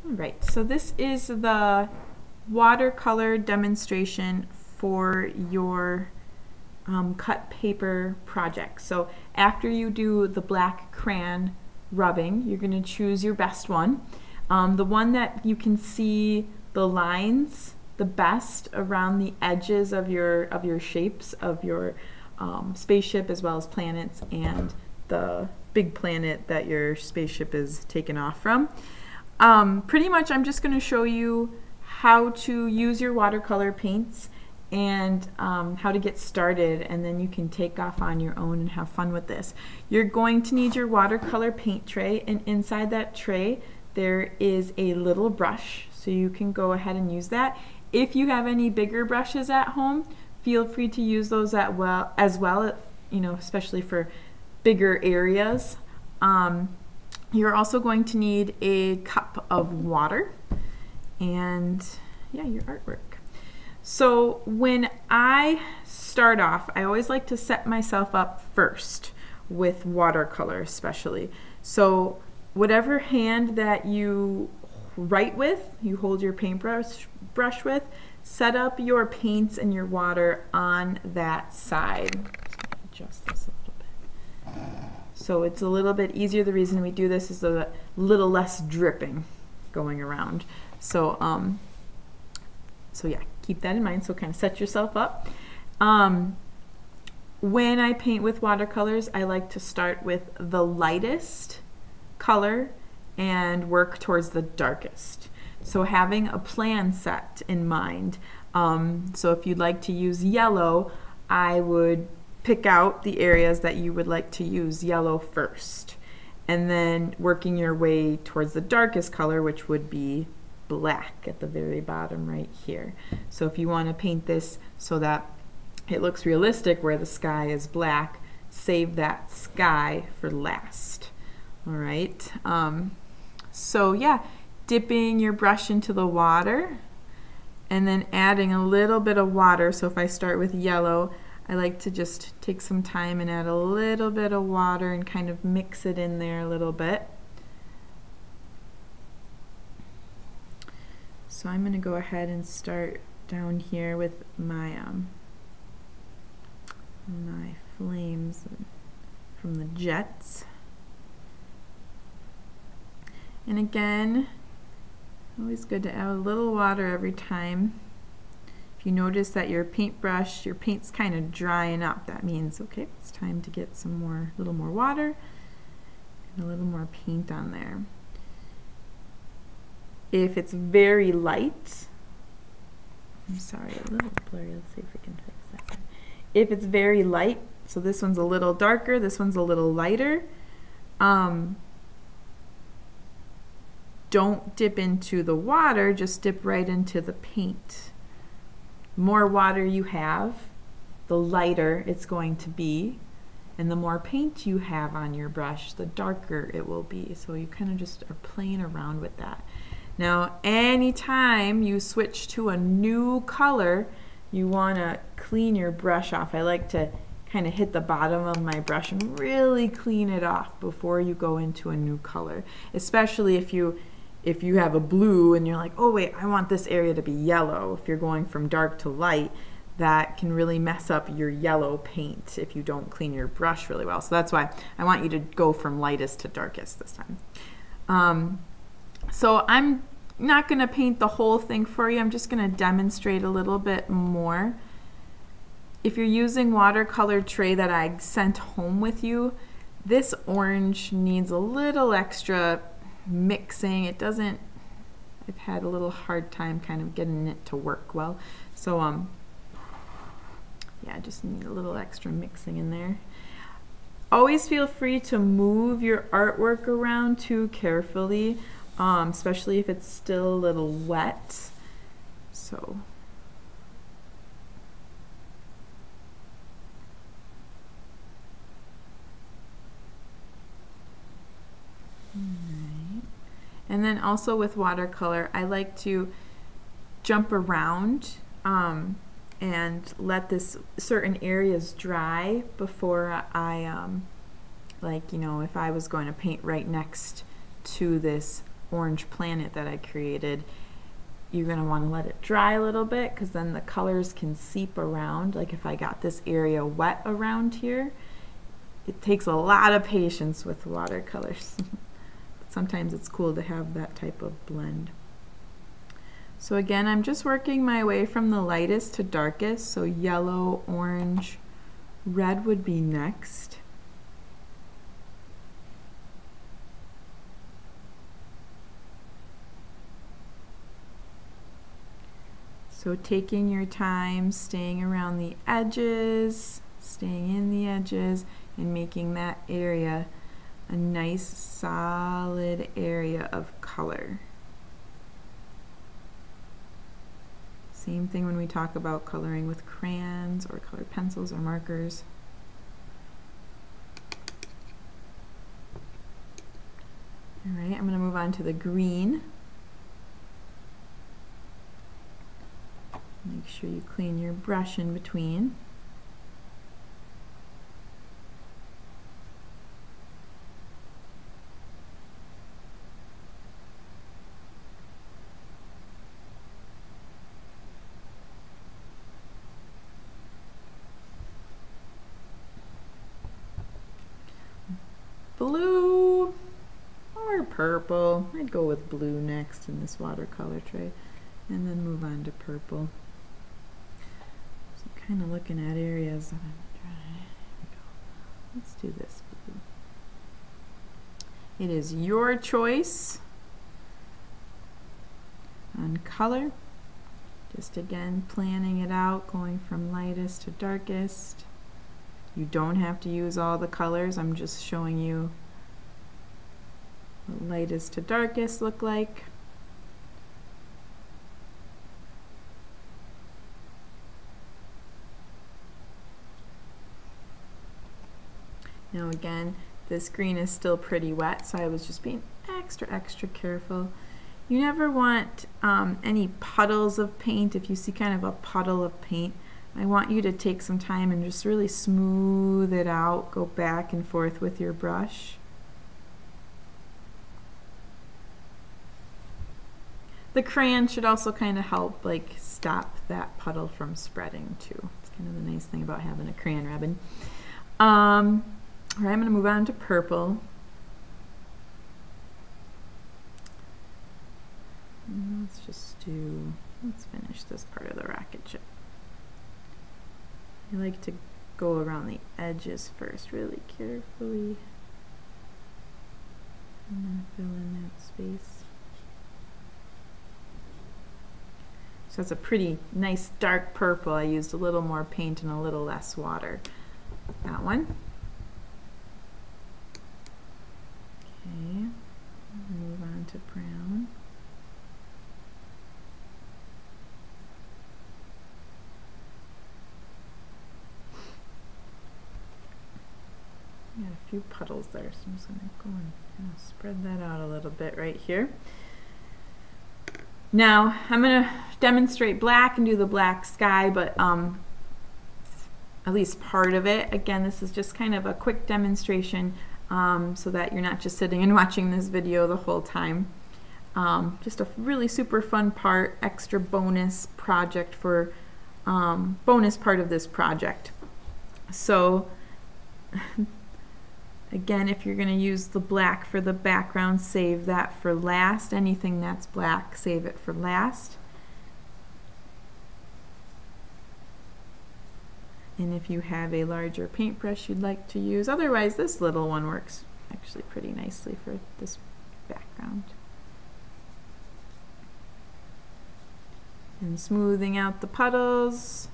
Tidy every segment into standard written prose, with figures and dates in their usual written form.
All right, so this is the watercolor demonstration for your cut paper project. So after you do the black crayon rubbing, you're going to choose your best one. The one that you can see the lines the best around the edges of your shapes of your spaceship, as well as planets and the big planet that your spaceship is taken off from. Pretty much I'm just going to show you how to use your watercolor paints and how to get started, and then you can take off on your own and have fun with this. You're going to need your watercolor paint tray, and inside that tray there is a little brush, so you can go ahead and use that. If you have any bigger brushes at home, feel free to use those as well, you know, especially for bigger areas. You're also going to need a cup of water and yeah, your artwork. So when I start off, I always like to set myself up first with watercolor especially. So whatever hand that you write with, you hold your paintbrush with, set up your paints and your water on that side. Adjust this a little bit. So it's a little bit easier. The reason we do this is a little less dripping going around. So, so yeah, keep that in mind. So kind of set yourself up. When I paint with watercolors, I like to start with the lightest color and work towards the darkest. So having a plan set in mind. So if you'd like to use yellow, I would pick out the areas that you would like to use yellow first, and then working your way towards the darkest color, which would be black at the very bottom right here. So if you want to paint this so that it looks realistic where the sky is black, save that sky for last. All right, so yeah, dipping your brush into the water and then adding a little bit of water. So if I start with yellow, I like to just take some time and add a little bit of water and kind of mix it in there a little bit. So I'm going to go ahead and start down here with my my flames from the jets. And again, always good to add a little water every time. If you notice that your paintbrush, your paint's kind of drying up, that means, okay, it's time to get some more, little more water and a little more paint on there. If it's very light, I'm sorry, a little blurry, let's see if we can fix that. If it's very light, so this one's a little darker, this one's a little lighter, don't dip into the water, just dip right into the paint. The more water you have, the lighter it's going to be, and the more paint you have on your brush, the darker it will be. So you kind of just are playing around with that. Now, anytime you switch to a new color, you want to clean your brush off. I like to kind of hit the bottom of my brush and really clean it off before you go into a new color, especially if you have a blue and you're like, oh wait, I want this area to be yellow. If you're going from dark to light, that can really mess up your yellow paint if you don't clean your brush really well. So that's why I want you to go from lightest to darkest this time. So I'm not going to paint the whole thing for you. I'm just going to demonstrate a little bit more. If you're using watercolor tray that I sent home with you, this orange needs a little extra mixing. It doesn't, I've had a little hard time kind of getting it to work well. So yeah, I just need a little extra mixing in there. Always feel free to move your artwork around too carefully, especially if it's still a little wet. So and then also with watercolor, I like to jump around and let this certain areas dry before I, like, you know, if I was going to paint right next to this orange planet that I created, you're going to want to let it dry a little bit, because then the colors can seep around. Like if I got this area wet around here, it takes a lot of patience with watercolors. But sometimes it's cool to have that type of blend. So again, I'm just working my way from the lightest to darkest. So yellow, orange, red would be next. So taking your time, staying around the edges, staying in the edges, and making that area a nice solid area of color. Same thing when we talk about coloring with crayons or colored pencils or markers. All right, I'm going to move on to the green. Make sure you clean your brush in between. Blue or purple. I'd go with blue next in this watercolor tray, and then move on to purple. So I'm kind of looking at areas that I'm trying. There we go. Let's do this blue. It is your choice on color. Just again planning it out, going from lightest to darkest. You don't have to use all the colors. I'm just showing you what lightest to darkest look like. Now again, this green is still pretty wet, so I was just being extra careful. You never want any puddles of paint. If you see kind of a puddle of paint, I want you to take some time and just really smooth it out. Go back and forth with your brush. The crayon should also kind of help like stop that puddle from spreading too. It's kind of the nice thing about having a crayon ribbon. All right, I'm going to move on to purple. And let's finish this part of the rocket ship. I like to go around the edges first, really carefully, and then fill in that space. So that's a pretty nice dark purple. I used a little more paint and a little less water. That one. Okay, move on to brown. Got a few puddles there, so I'm just going to go and kind of spread that out a little bit right here. Now I'm going to demonstrate black and do the black sky, but at least part of it. Again, this is just kind of a quick demonstration so that you're not just sitting and watching this video the whole time. Just a really super fun part, extra bonus project for bonus part of this project. So again, if you're going to use the black for the background, save that for last. Anything that's black, save it for last. And if you have a larger paintbrush you'd like to use, otherwise this little one works actually pretty nicely for this background. And smoothing out the puddles.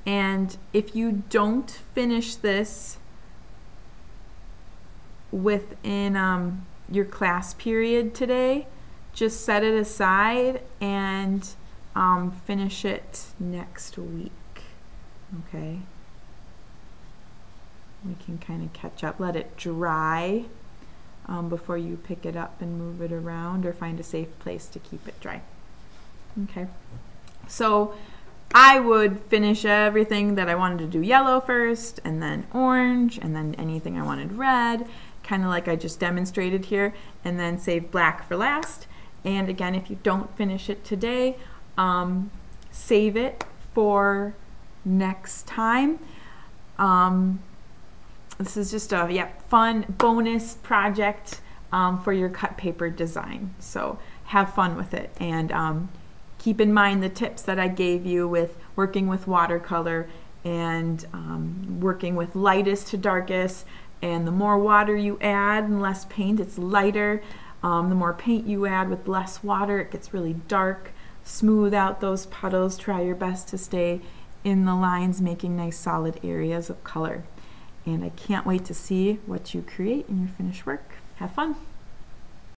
And if you don't finish this within your class period today, just set it aside and finish it next week. Okay, we can kind of catch up, let it dry before you pick it up and move it around, or find a safe place to keep it dry. Okay, so I would finish everything that I wanted to do yellow first, and then orange, and then anything I wanted red. kind of like I just demonstrated here, and then save black for last. And again, if you don't finish it today, save it for next time. This is just a fun bonus project for your cut paper design. So have fun with it, and keep in mind the tips that I gave you with working with watercolor and working with lightest to darkest. And the more water you add and less paint, it's lighter. The more paint you add with less water, it gets really dark. Smooth out those puddles. Try your best to stay in the lines, making nice solid areas of color. And I can't wait to see what you create in your finished work. Have fun.